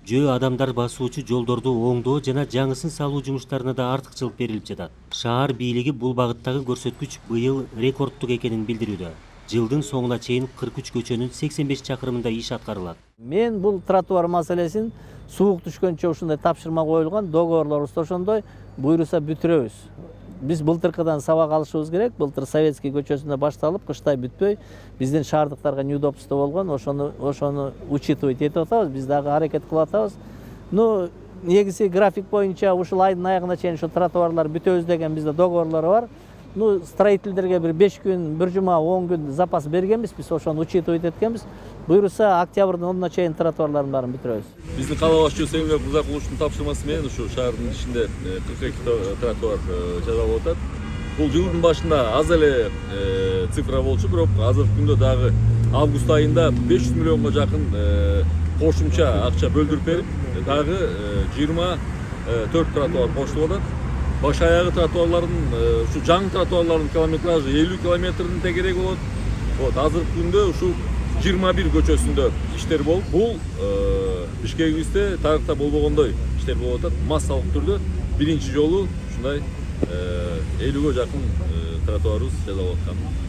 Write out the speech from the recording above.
жөө адамдар басуучу жолдорду оңдоо жана жаңысын салуу жумуштарына да артыкчылык берилип жатат. Шаар бийлиги бул багыттагы көрсөткүч быйыл рекордтук экенин билдирүүдө. Жылдын соңуна чейин 43 көчөнүн 85 чакырымында иш аткарылат. Мен бул тротуар маселесин суук түшкөнчө ушундай тапшырма коюлган, договорлорубузда ошондой буйруса бүтүрөбүз. Биз былтыркыдан сабак алышыбыз керек. Былтыр Советский көчөсүндө башталып, кыштай бүтпөй, биздин шаардыктарга неудобство болгон, ошону учитывать этип атабыз. Биз дагы аракет кылып атабыз. Негизи график боюнча ушул айдын аягына чейин ошо тротуарлар бүтөбүз деген бизде договорлор бар. Строительдерге bir 5 gün, 1 жума, 10 gün запас бергенбиз, биз ошону учитывать эткенбиз. Буйруса октябрдын 10-на чейин тротуарлардын баарын бүтүрөбүз. Биздин кала башчысы Эмгек Мырзакуловдун тапшырмасы менен ушу шаардын ичинде 42 тротуар жасалып атат. Бул жылдын башында аз эле цифра болчу, бирок азыркы күндө дагы август айында 500 миллионго жакын кошумча акча бөлдүрүп берип, дагы 24 тротуар кошулуп атат. Баш аягы тротуарлардын, ушу жаңы тротуарлардын километражы 50 километрдин тегерек болот. Азыркы күндө ушу 21 көчөсүндө иштер болуп, бул Бишкегибизде тарыхта болбогондой иштер болуп атат. Массалык түрдө биринчи жолу ушундай 50ге жакын тротуарыбыз жасалып аткан.